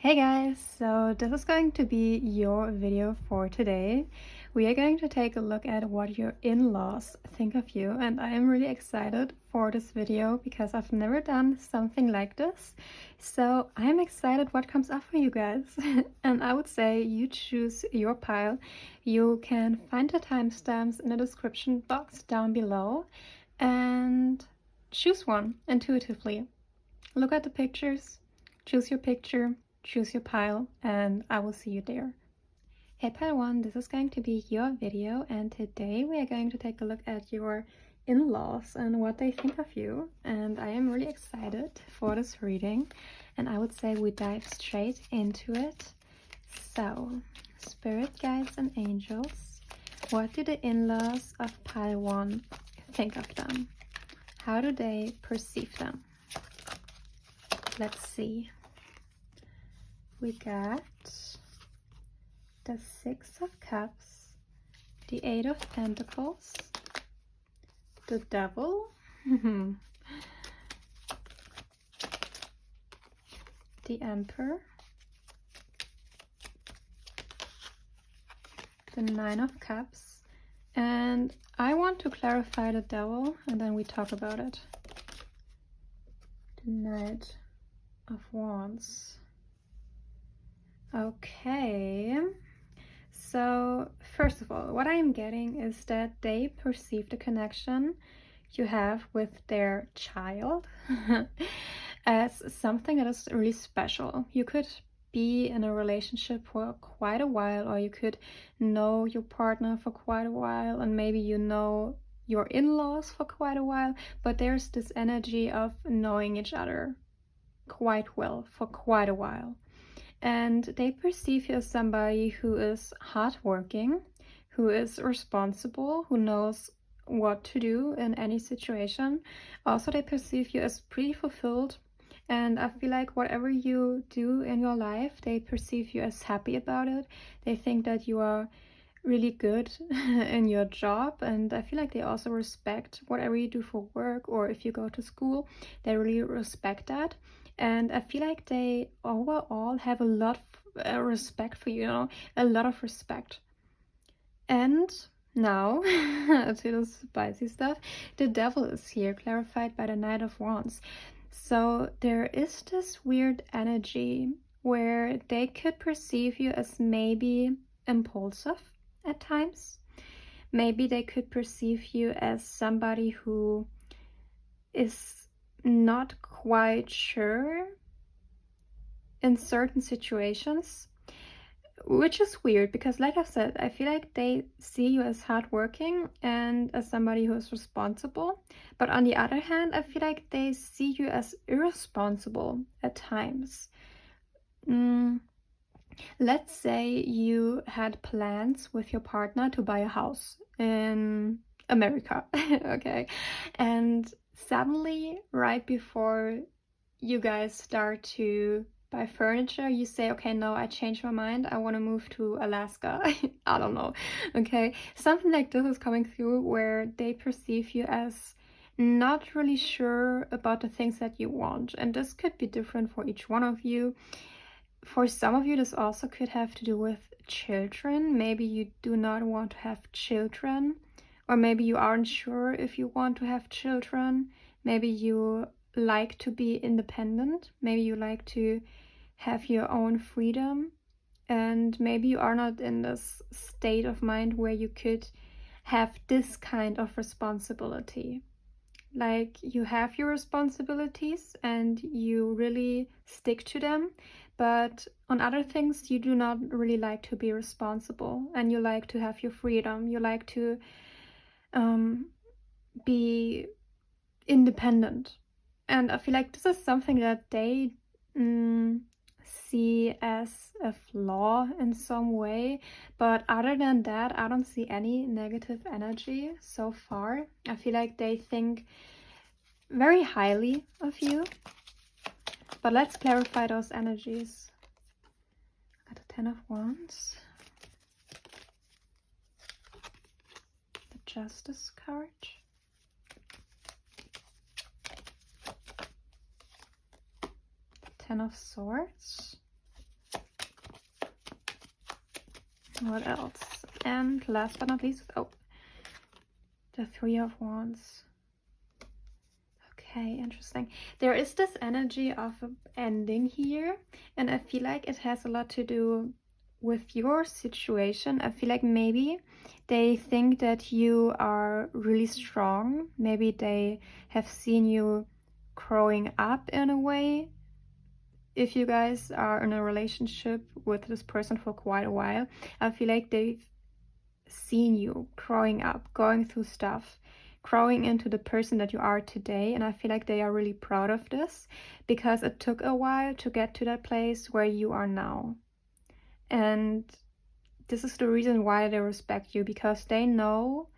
Hey guys, so this is going to be your video for today. We are going to take a look at what your in-laws think of you, and I am really excited for this video because I've never done something like this. So I'm excited what comes up for you guys. And I would say you choose your pile. You can find the timestamps in the description box down below and choose one intuitively. Look at the pictures, choose your picture, choose your pile, and I will see you there. Hey pile 1, this is going to be your video, and today we are going to take a look at your in-laws and what they think of you. And I am really excited for this reading, and I would say we dive straight into it. So, spirit guides and angels, what do the in-laws of pile 1 think of them? How do they perceive them? Let's see. We got the Six of Cups, the Eight of Pentacles, the Devil, the Emperor, the Nine of Cups, and I want to clarify the Devil and then we talk about it. The Knight of Wands. Okay, so first of all, what I'm getting is that they perceive the connection you have with their child as something that is really special. You could be in a relationship for quite a while, or you could know your partner for quite a while, and maybe you know your in-laws for quite a while, but there's this energy of knowing each other quite well for quite a while. And they perceive you as somebody who is hardworking, who is responsible, who knows what to do in any situation. Also, they perceive you as pretty fulfilled. And I feel like whatever you do in your life, they perceive you as happy about it. They think that you are really good in your job, and I feel like they also respect whatever you do for work, or if you go to school, they really respect that. And I feel like they overall have a lot of respect for you, a lot of respect. And now to the spicy stuff, the Devil is here, clarified by the Knight of Wands. So there is this weird energy where they could perceive you as maybe impulsive at times. Maybe they could perceive you as somebody who is not quite sure in certain situations, which is weird because, like I said, I feel like they see you as hardworking and as somebody who is responsible, but on the other hand, I feel like they see you as irresponsible at times. Let's say you had plans with your partner to buy a house in America, okay? And suddenly, right before you guys start to buy furniture, you say, okay, no, I changed my mind. I want to move to Alaska. I don't know, okay? Something like this is coming through where they perceive you as not really sure about the things that you want. And this could be different for each one of you. For some of you, this also could have to do with children. Maybe you do not want to have children, or maybe you aren't sure if you want to have children. Maybe you like to be independent. Maybe you like to have your own freedom. And maybe you are not in this state of mind where you could have this kind of responsibility. Like, you have your responsibilities and you really stick to them, but on other things you do not really like to be responsible, and you like to have your freedom. You like to be independent, and I feel like this is something that they see as a flaw in some way, but other than that, I don't see any negative energy so far. I feel like they think very highly of you. But let's clarify those energies. Got the Ten of Wands, the Justice card, the Ten of Swords, What else? And last but not least, oh, the Three of Wands. Okay, interesting. There is this energy of an ending here, and I feel like it has a lot to do with your situation. I feel like maybe they think that you are really strong. Maybe they have seen you growing up in a way. If you guys are in a relationship with this person for quite a while, I feel like they've seen you growing up, going through stuff, growing into the person that you are today. And I feel like they are really proud of this because it took a while to get to that place where you are now. And this is the reason why they respect you, because they know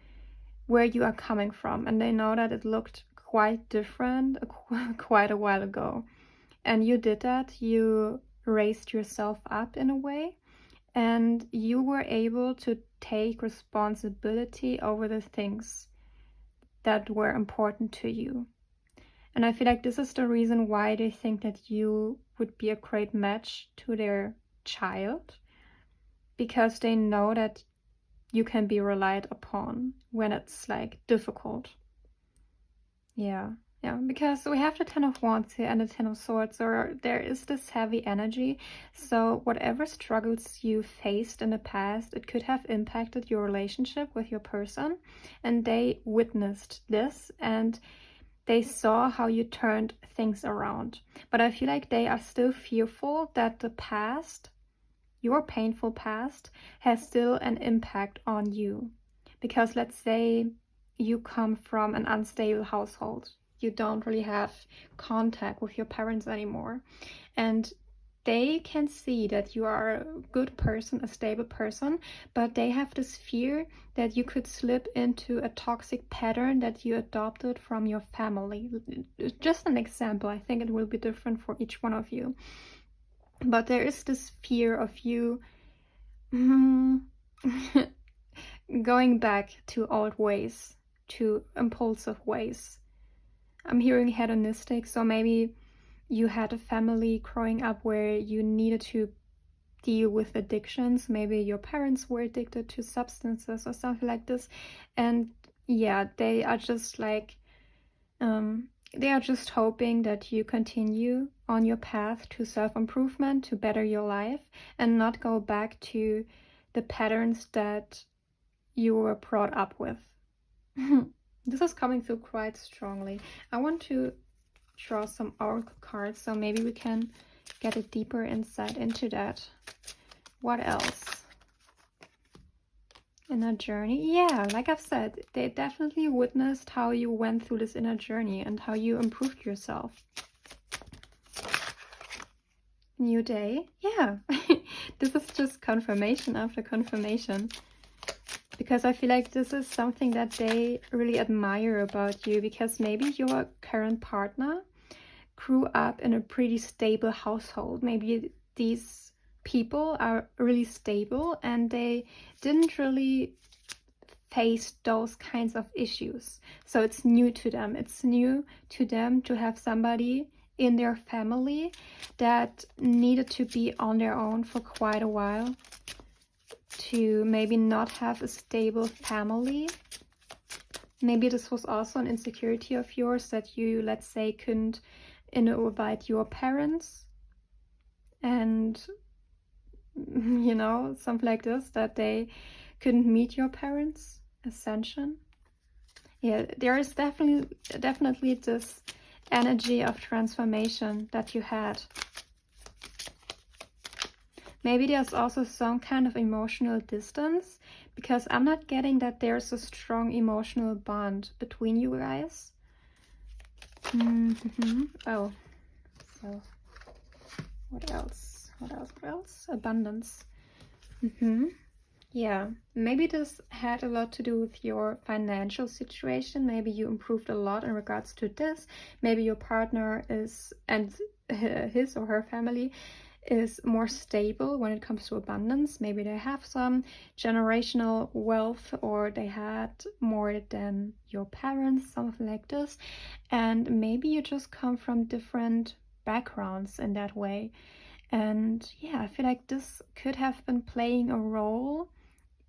where you are coming from and they know that it looked quite different quite a while ago. And you did that. You raised yourself up in a way, and you were able to take responsibility over the things that were important to you. And I feel like this is the reason why they think that you would be a great match to their child, because they know that you can be relied upon when it's like difficult. Yeah, because we have the Ten of Wands here and the Ten of Swords, or there is this heavy energy. So whatever struggles you faced in the past, it could have impacted your relationship with your person, and they witnessed this and they saw how you turned things around. But I feel like they are still fearful that the past, your painful past, has still an impact on you. Because let's say you come from an unstable household. You don't really have contact with your parents anymore. And they can see that you are a good person, a stable person, but they have this fear that you could slip into a toxic pattern that you adopted from your family. Just an example. I think it will be different for each one of you. But there is this fear of you going back to old ways, to impulsive ways. I'm hearing hedonistic, so maybe you had a family growing up where you needed to deal with addictions. Maybe your parents were addicted to substances or something like this. And yeah, they are just like, they are just hoping that you continue on your path to self-improvement, to better your life, and not go back to the patterns that you were brought up with. This is coming through quite strongly. I want to draw some oracle cards, so maybe we can get a deeper insight into that. What else? Inner journey. Yeah, like I've said, they definitely witnessed how you went through this inner journey and how you improved yourself. New day. Yeah. This is just confirmation after confirmation. Because I feel like this is something that they really admire about you, because maybe your current partner grew up in a pretty stable household. Maybe these people are really stable and they didn't really face those kinds of issues. So it's new to them. It's new to them to have somebody in their family that needed to be on their own for quite a while, to maybe not have a stable family. Maybe this was also an insecurity of yours, that you, let's say, couldn't invite your parents, and you know, something like this, that they couldn't meet your parents. Ascension. Yeah, there is definitely this energy of transformation that you had. Maybe there's also some kind of emotional distance, because I'm not getting that there's a strong emotional bond between you guys. Oh, so what else? Abundance. Yeah, maybe this had a lot to do with your financial situation. Maybe you improved a lot in regards to this. Maybe your partner is, and his or her family is more stable when it comes to abundance. Maybe they have some generational wealth, or they had more than your parents, something like this. And maybe you just come from different backgrounds in that way. And yeah, I feel like this could have been playing a role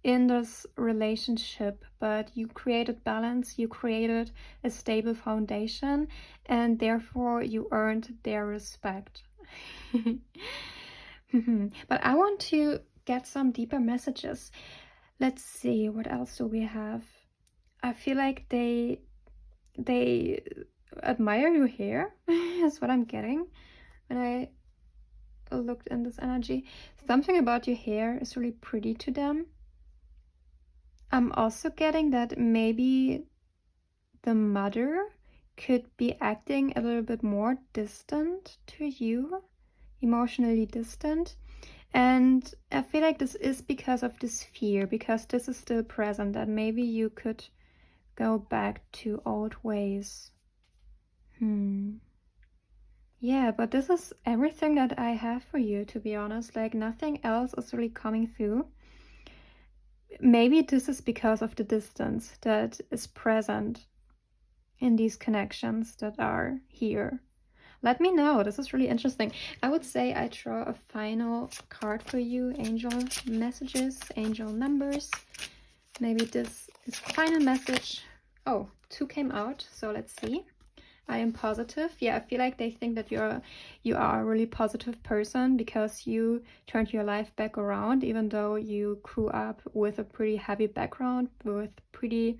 in this relationship, but you created balance, you created a stable foundation, and therefore you earned their respect. But I want to get some deeper messages. Let's see, what else do we have? I feel like they admire your hair. Is what I'm getting when I looked in this energy. Something about your hair is really pretty to them. I'm also getting that maybe the mother could be acting a little bit more distant to you, emotionally distant. And I feel like this is because of this fear, because this is still present, that maybe you could go back to old ways. Yeah, but this is everything that I have for you, to be honest. Like, nothing else is really coming through. Maybe this is because of the distance that is present in these connections that are here. Let me know. This is really interesting. I would say I draw a final card for you. Angel messages, angel numbers. Maybe this is final message. Oh, 2 came out, so let's see. I am positive. Yeah, I feel like they think that you are a really positive person because you turned your life back around, even though you grew up with a pretty heavy background, with pretty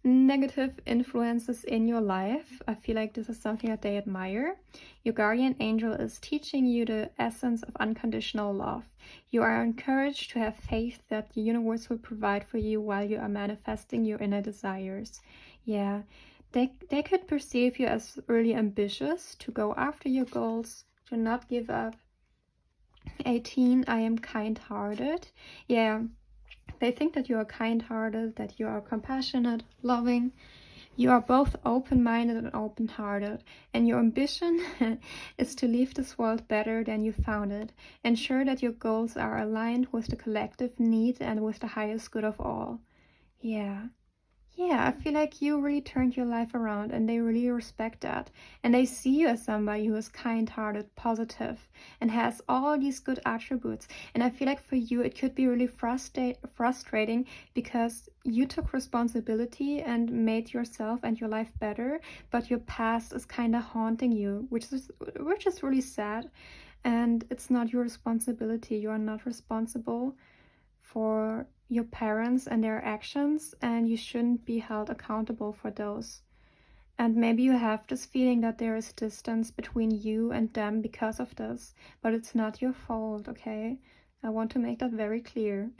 negative influences in your life. I feel like this is something that they admire. Your guardian angel is teaching you the essence of unconditional love. You are encouraged to have faith that the universe will provide for you while you are manifesting your inner desires. Yeah, they could perceive you as really ambitious, to go after your goals, to not give up. 18, I am kind-hearted. Yeah, they think that you are kind-hearted, that you are compassionate, loving. You are both open-minded and open-hearted, and your ambition is to leave this world better than you found it. Ensure that your goals are aligned with the collective need and with the highest good of all. Yeah. Yeah, I feel like you really turned your life around, and they really respect that. And they see you as somebody who is kind-hearted, positive, and has all these good attributes. And I feel like for you, it could be really frustrating because you took responsibility and made yourself and your life better, but your past is kind of haunting you, which is really sad. And it's not your responsibility. You are not responsible for your parents and their actions, and you shouldn't be held accountable for those. And maybe you have this feeling that there is distance between you and them because of this, but it's not your fault, okay? I want to make that very clear.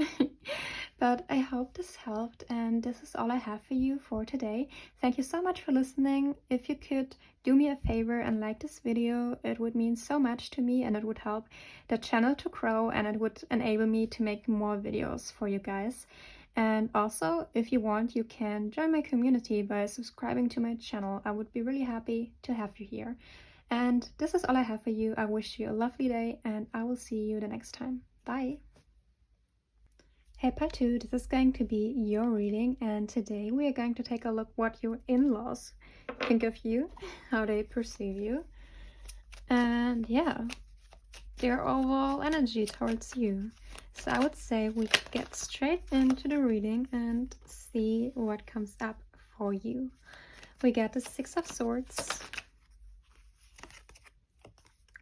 But I hope this helped, and this is all I have for you for today. Thank you so much for listening. If you could do me a favor and like this video, it would mean so much to me, and it would help the channel to grow, and it would enable me to make more videos for you guys. And also, if you want, you can join my community by subscribing to my channel. I would be really happy to have you here. And this is all I have for you. I wish you a lovely day, and I will see you the next time. Bye! Hey Patu, this is going to be your reading, and today we are going to take a look what your in-laws think of you, how they perceive you, and yeah, their overall energy towards you. So I would say we get straight into the reading and see what comes up for you. We got the 6 of Swords.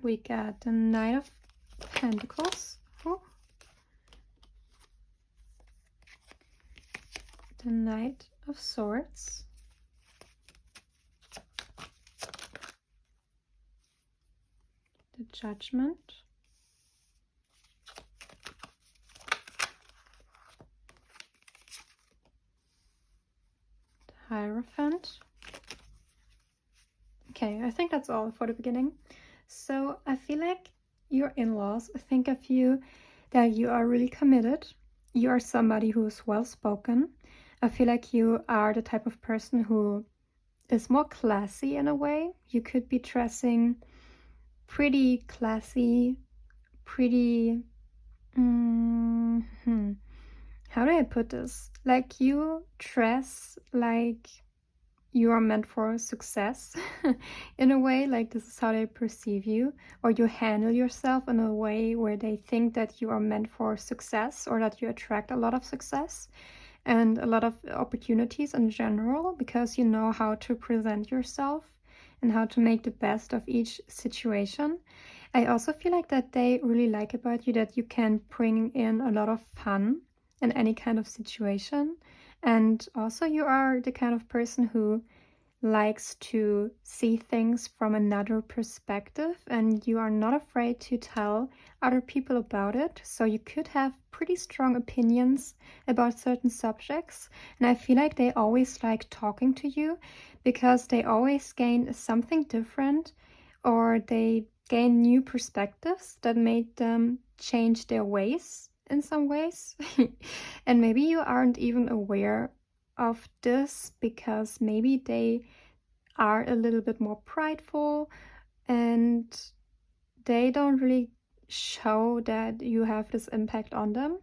We got the Knight of Pentacles. Oh. The Knight of Swords. The Judgment. The Hierophant. Okay, I think that's all for the beginning. So I feel like your in-laws think of you that you are really committed. You are somebody who is well-spoken. I feel like you are the type of person who is more classy in a way. You could be dressing pretty classy, pretty... How do I put this? Like, you dress like you are meant for success in a way, like this is how they perceive you, or you handle yourself in a way where they think that you are meant for success or that you attract a lot of success and a lot of opportunities in general because you know how to present yourself and how to make the best of each situation. I also feel like that they really like about you that you can bring in a lot of fun in any kind of situation. And also, you are the kind of person who likes to see things from another perspective, and you are not afraid to tell other people about it. So, you could have pretty strong opinions about certain subjects. And I feel like they always like talking to you because they always gain something different or they gain new perspectives that made them change their ways in some ways. And maybe you aren't even aware of this because maybe they are a little bit more prideful and they don't really show that you have this impact on them.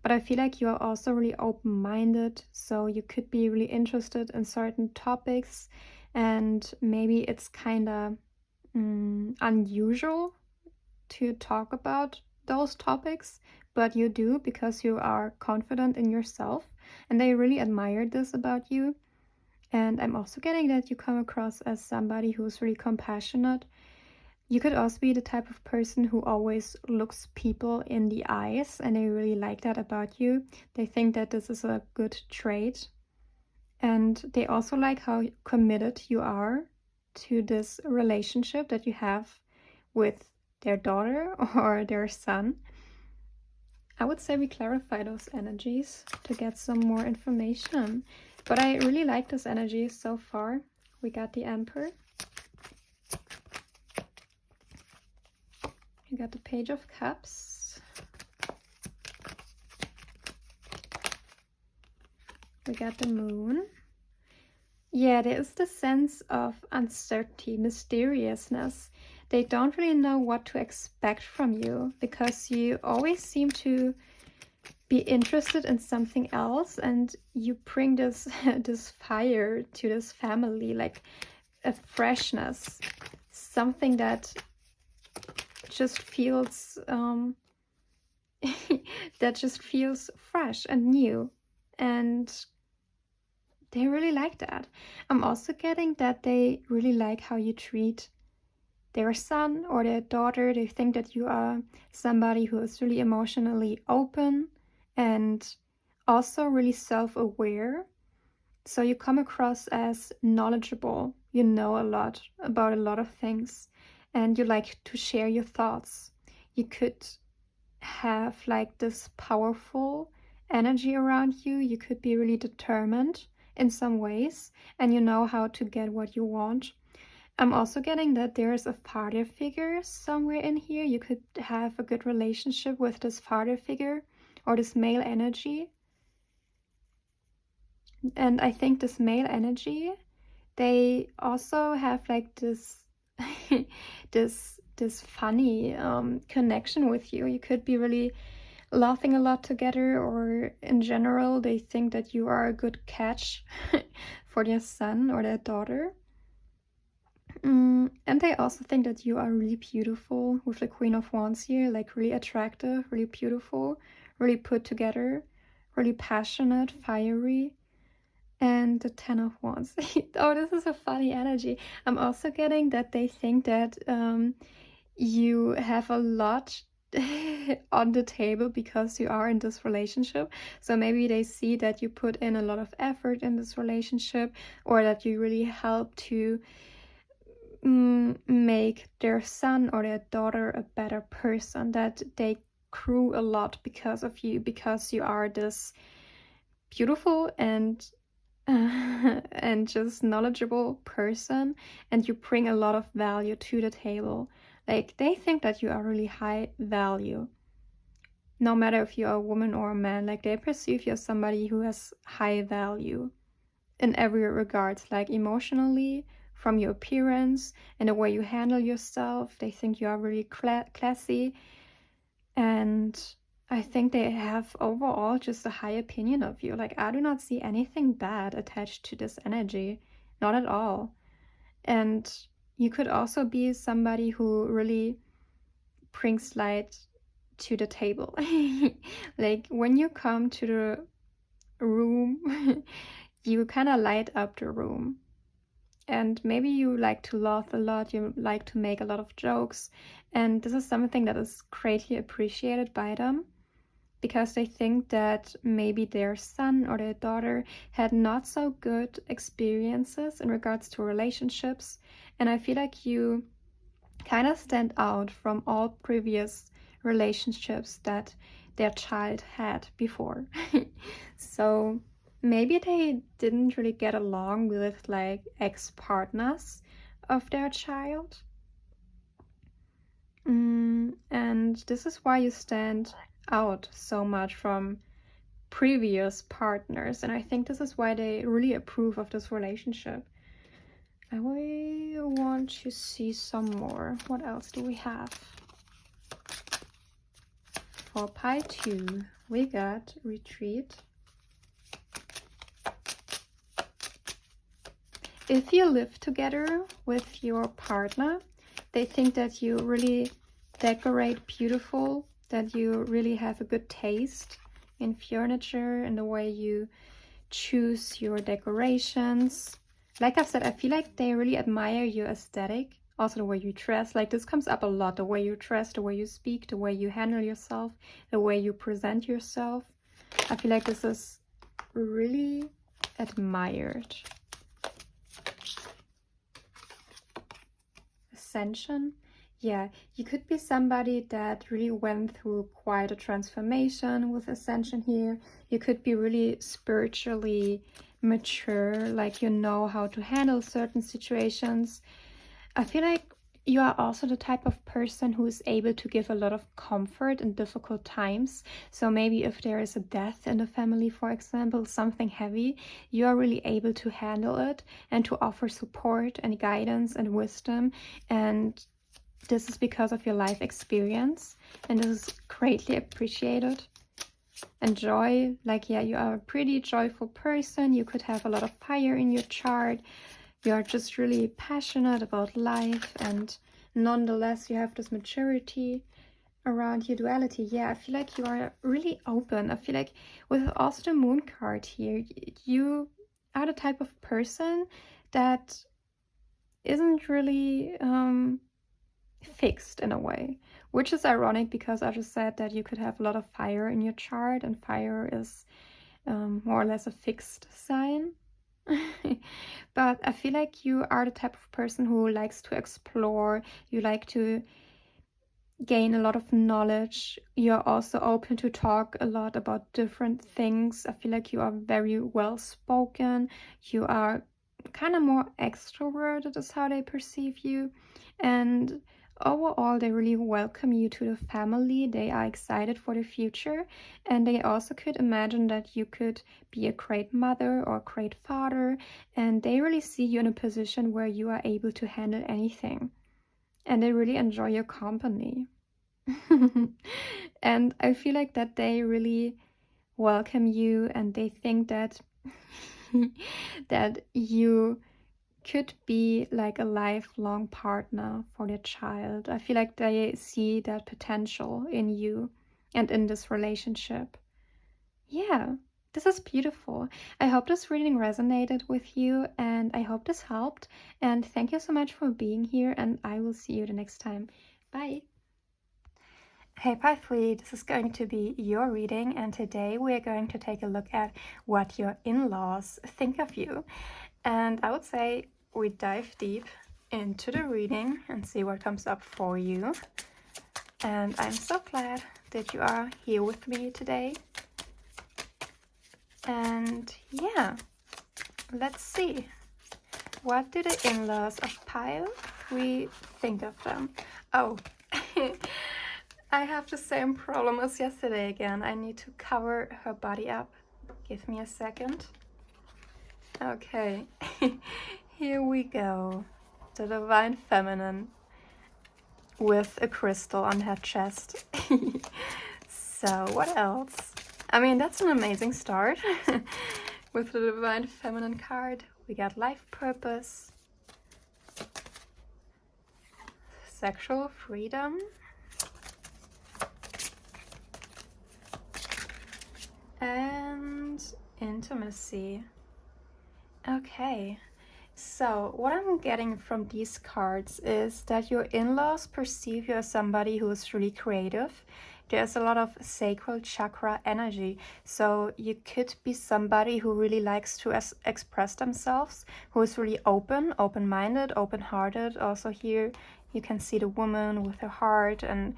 But I feel like you are also really open minded, so you could be really interested in certain topics, and maybe it's kind of unusual to talk about those topics, but you do because you are confident in yourself, and they really admire this about you. And I'm also getting that you come across as somebody who's really compassionate. You could also be the type of person who always looks people in the eyes, and they really like that about you. They think that this is a good trait. And they also like how committed you are to this relationship that you have with their daughter or their son. I would say we clarify those energies to get some more information. But I really like this energy so far. We got the Emperor. You got the Page of Cups. We got the Moon. Yeah, there is the sense of uncertainty, mysteriousness. They don't really know what to expect from you because you always seem to be interested in something else, and you bring this this fire to this family, like a freshness, something that just feels that just feels fresh and new, and they really like that. I'm also getting that they really like how you treat their son or their daughter. They think that you are somebody who is really emotionally open and also really self-aware. So you come across as knowledgeable. You know a lot about a lot of things and you like to share your thoughts. You could have like this powerful energy around you. You could be really determined in some ways and you know how to get what you want. I'm also getting that there's a father figure somewhere in here. You could have a good relationship with this father figure or this male energy. And I think this male energy, they also have like this this funny connection with you. You could be really laughing a lot together, or in general, they think that you are a good catch for their son or their daughter. And they also think that you are really beautiful with the Queen of Wands here, like really attractive, really beautiful, really put together, really passionate, fiery. And the Ten of Wands. Oh, this is a funny energy. I'm also getting that they think that you have a lot on the table because you are in this relationship. So maybe they see that you put in a lot of effort in this relationship, or that you really help to make their son or their daughter a better person, that they grew a lot because of you, because you are this beautiful and and just knowledgeable person, and you bring a lot of value to the table. Like they think that you are really high value, no matter if you're a woman or a man. Like they perceive you as somebody who has high value in every regard, like emotionally, from your appearance and the way you handle yourself. They think you are really classy, and I think they have overall just a high opinion of you. Like I do not see anything bad attached to this energy. not at all. And you could also be somebody who really brings light to the table. Like when you come to the room, you kind of light up the room. And maybe you like to laugh a lot, you like to make a lot of jokes, and this is something that is greatly appreciated by them because they think that maybe their son or their daughter had not so good experiences in regards to relationships. And I feel like you kind of stand out from all previous relationships that their child had before. So maybe they didn't really get along with like ex-partners of their child. And this is why you stand out so much from previous partners. And I think this is why they really approve of this relationship. I want to see some more. What else do we have? For pile 2, we got retreat. If you live together with your partner, they think that you really decorate beautiful, that you really have a good taste in furniture and the way you choose your decorations. Like I've said, I feel like they really admire your aesthetic, also the way you dress. Like this comes up a lot, the way you dress, the way you speak, the way you handle yourself, the way you present yourself. I feel like this is really admired. Ascension. Yeah, you could be somebody that really went through quite a transformation with Ascension here. You could be really spiritually mature, like you know how to handle certain situations. I feel like you are also the type of person who is able to give a lot of comfort in difficult times. So maybe if there is a death in the family, for example, something heavy, you are really able to handle it and to offer support and guidance and wisdom. And this is because of your life experience, and this is greatly appreciated. And joy, like, yeah, you are a pretty joyful person. You could have a lot of fire in your chart. You are just really passionate about life, and nonetheless you have this maturity around your duality. Yeah, I feel like you are really open. I feel like with also the moon card here, you are the type of person that isn't really fixed in a way, which is ironic because I just said that you could have a lot of fire in your chart, and fire is more or less a fixed sign. But I feel like you are the type of person who likes to explore, you like to gain a lot of knowledge. You're also open to talk a lot about different things. I feel like you are very well spoken. You are kind of more extroverted, is how they perceive you. And overall, they really welcome you to the family. They are excited for the future, and they also could imagine that you could be a great mother or a great father, and they really see you in a position where you are able to handle anything, and they really enjoy your company. And I feel like that they really welcome you, and they think that that you could be like a lifelong partner for their child. I feel like they see that potential in you and in this relationship. Yeah, this is beautiful. I hope this reading resonated with you, and I hope this helped. And thank you so much for being here, and I will see you the next time. Bye. Hey Pile 3, this is going to be your reading, and today we are going to take a look at what your in-laws think of you. And I would say we dive deep into the reading and see what comes up for you. And I'm so glad that you are here with me today. And yeah, let's see. What do the in-laws of Pile 3 think of them? Oh, I have the same problem as yesterday again. I need to cover her body up. Give me a second. Okay, here we go. The Divine Feminine with a crystal on her chest. So what else? I mean, that's an amazing start. With the Divine Feminine card, We got life purpose, sexual freedom, and intimacy. Okay, so what I'm getting from these cards is that your in-laws perceive you as somebody who is really creative. There's a lot of sacral chakra energy, so you could be somebody who really likes to express themselves, who is really open-minded, open-hearted. Also here you can see the woman with her heart, and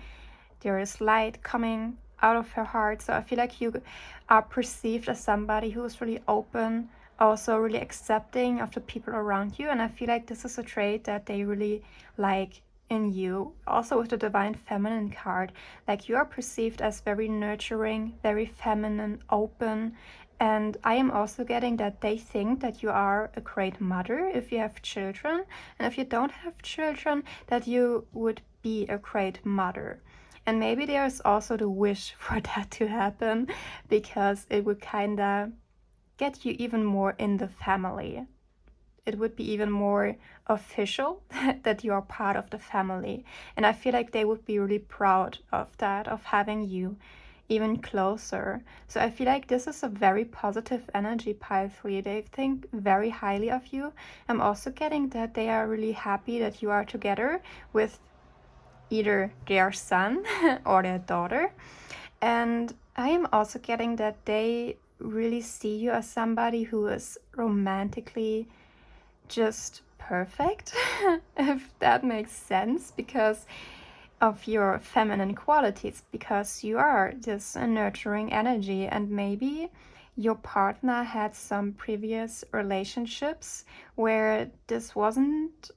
there is light coming out of her heart. So I feel like you are perceived as somebody who is really open, also really accepting of the people around you. And I feel like this is a trait that they really like in you. Also with the Divine Feminine card, like you are perceived as very nurturing, very feminine, open. And I am also getting that they think that you are a great mother if you have children. And if you don't have children, that you would be a great mother. And maybe there's also the wish for that to happen, because it would kind of get you even more in the family. It would be even more official that you are part of the family. And I feel like they would be really proud of that, of having you even closer. So I feel like this is a very positive energy pile for you. They think very highly of you. I'm also getting that they are really happy that you are together with either their son or their daughter. And I am also getting that they really see you as somebody who is romantically just perfect, if that makes sense, because of your feminine qualities, because you are just a nurturing energy. And maybe your partner had some previous relationships where this wasn't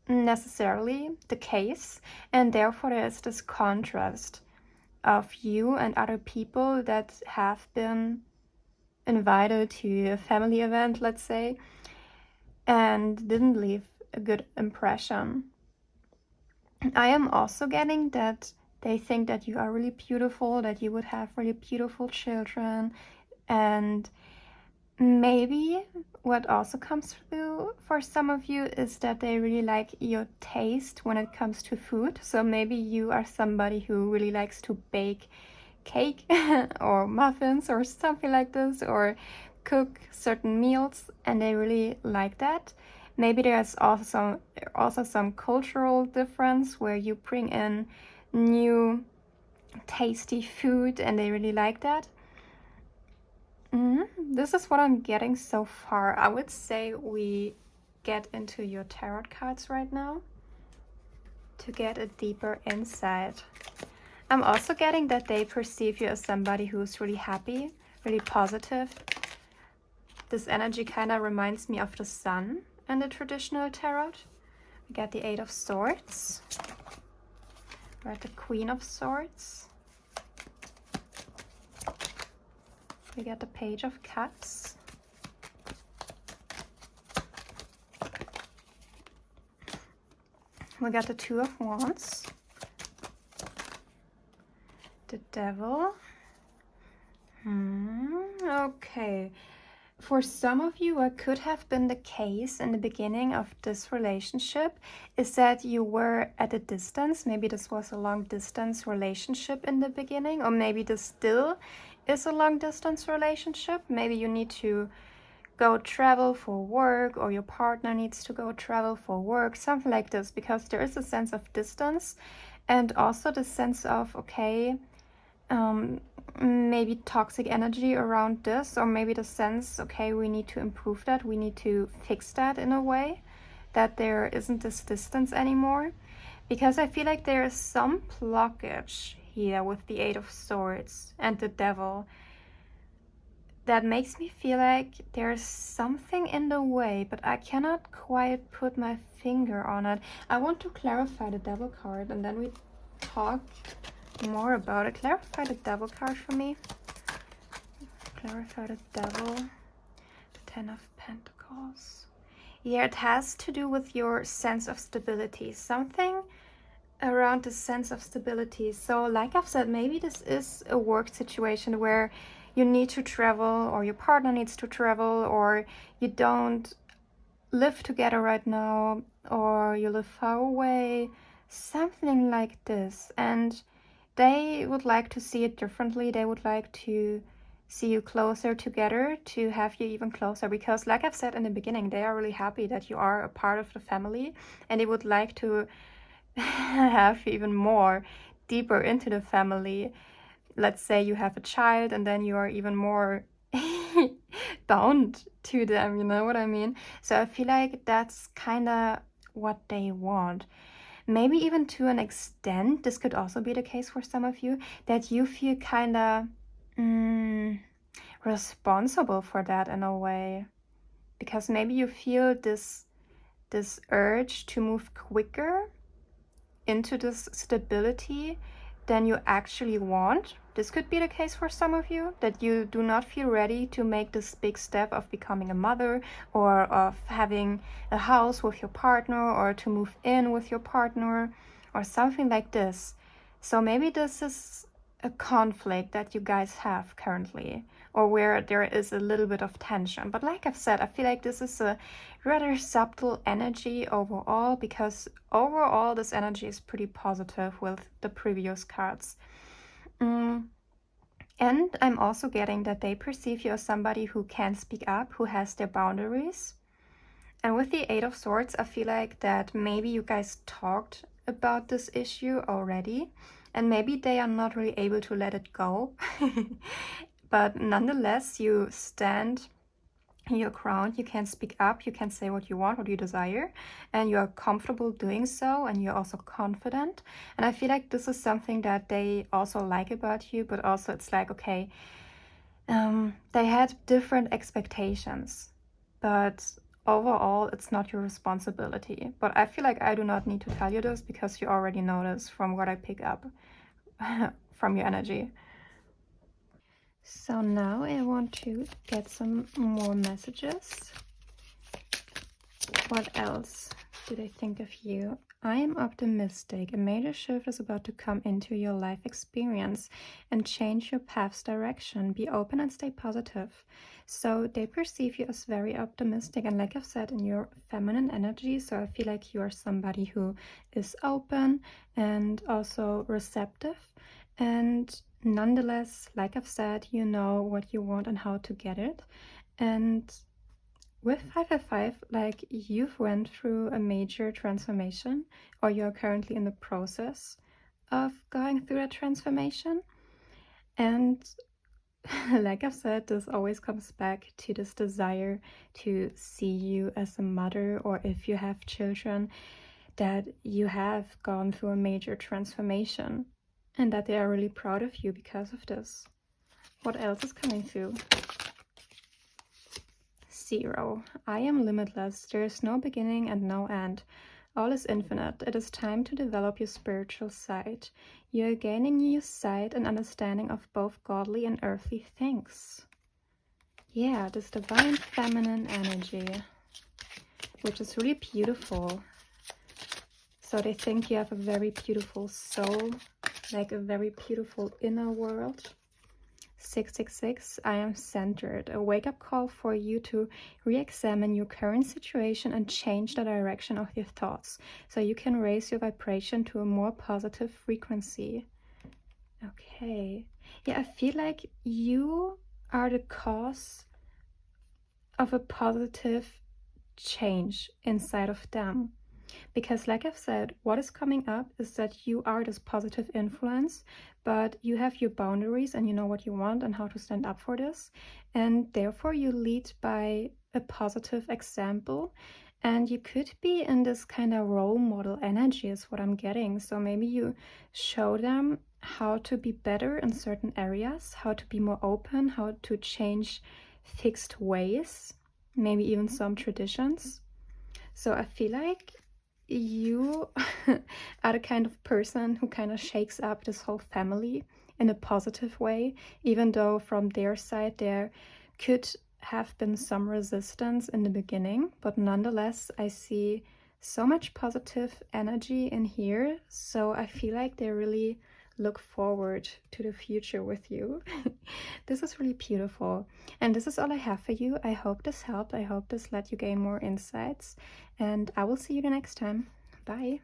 necessarily the case, and therefore there's this contrast of you and other people that have been invited to a family event, let's say, and didn't leave a good impression. I am also getting that they think that you are really beautiful, that you would have really beautiful children, and maybe what also comes through for some of you is that they really like your taste when it comes to food. So maybe you are somebody who really likes to bake cake or muffins or something like this, or cook certain meals, and they really like that. Maybe there's also some cultural difference where you bring in new tasty food and they really like that. This is what I'm getting so far. I would say we get into your tarot cards right now to get a deeper insight. I'm also getting that they perceive you as somebody who's really happy, really positive. This energy kind of reminds me of the sun in the traditional tarot. We got the Eight of Swords. We're at the Queen of Swords. We got the Page of Cups. We got the Two of Wands. The Devil. Okay. For some of you, what could have been the case in the beginning of this relationship is that you were at a distance. Maybe this was a long distance relationship in the beginning, or maybe this still is a long distance relationship. Maybe you need to go travel for work, or your partner needs to go travel for work, something like this, because there is a sense of distance, and also the sense of, okay, maybe toxic energy around this, or maybe the sense, okay, we need to improve that, we need to fix that in a way, that there isn't this distance anymore. Because I feel like there is some blockage here with the Eight of Swords and the Devil that makes me feel like there's something in the way, but I cannot quite put my finger on it. I want to clarify the Devil card, and then we talk more about it. Clarify the Devil card for me. Clarify the Devil. The Ten of Pentacles. Yeah, it has to do with your sense of stability. Something around the sense of stability. So like I've said, maybe this is a work situation where you need to travel, or your partner needs to travel, or you don't live together right now, or you live far away, something like this. And they would like to see it differently. They would like to see you closer together, to have you even closer, because like I've said in the beginning, they are really happy that you are a part of the family, and they would like to have you even more deeper into the family. Let's say you have a child, and then you are even more bound to them, you know what I mean? So I feel like that's kind of what they want. Maybe even to an extent, this could also be the case for some of you, that you feel kind of responsible for that in a way. Because maybe you feel this urge to move quicker into this stability than you actually want. This could be the case for some of you, that you do not feel ready to make this big step of becoming a mother, or of having a house with your partner, or to move in with your partner, or something like this. So maybe this is a conflict that you guys have currently, or where there is a little bit of tension. But like I've said, I feel like this is a rather subtle energy overall, because overall this energy is pretty positive with the previous cards. And I'm also getting that they perceive you as somebody who can speak up, who has their boundaries. And with the Eight of Swords, I feel like that maybe you guys talked about this issue already, and maybe they are not really able to let it go. But nonetheless, you stand your ground, you can speak up, you can say what you want, what you desire, and you're comfortable doing so, and you're also confident. And I feel like this is something that they also like about you, but also it's like, okay, they had different expectations, but overall it's not your responsibility. But I feel like I do not need to tell you this, because you already know this from what I pick up from your energy. So now I want to get some more messages. What else did I think of you? I am optimistic. A major shift is about to come into your life experience and change your path's direction. Be open and stay positive. So they perceive you as very optimistic, and like I've said, in your feminine energy. So I feel like you are somebody who is open and also receptive. And nonetheless, like I've said, you know what you want and how to get it. And with 555, like, you've went through a major transformation, or you're currently in the process of going through a transformation. And like I've said, this always comes back to this desire to see you as a mother, or if you have children, that you have gone through a major transformation, and that they are really proud of you because of this. What else is coming through? 0. I am limitless. There is no beginning and no end. All is infinite. It is time to develop your spiritual side. You are gaining new sight and understanding of both godly and earthly things. Yeah, this divine feminine energy, which is really beautiful. So they think you have a very beautiful soul, like a very beautiful inner world. 666, I am centered. A wake-up call for you to re-examine your current situation and change the direction of your thoughts, so you can raise your vibration to a more positive frequency. Okay. Yeah, I feel like you are the cause of a positive change inside of them. Because like I've said, what is coming up is that you are this positive influence, but you have your boundaries and you know what you want and how to stand up for this. And therefore you lead by a positive example. And you could be in this kind of role model energy is what I'm getting. So maybe you show them how to be better in certain areas, how to be more open, how to change fixed ways, maybe even some traditions. So I feel like you are the kind of person who kind of shakes up this whole family in a positive way, even though from their side there could have been some resistance in the beginning. But nonetheless, I see so much positive energy in here. So I feel like they really look forward to the future with you. This is really beautiful. And this is all I have for you. I hope this helped. I hope this let you gain more insights. And I will see you the next time. Bye.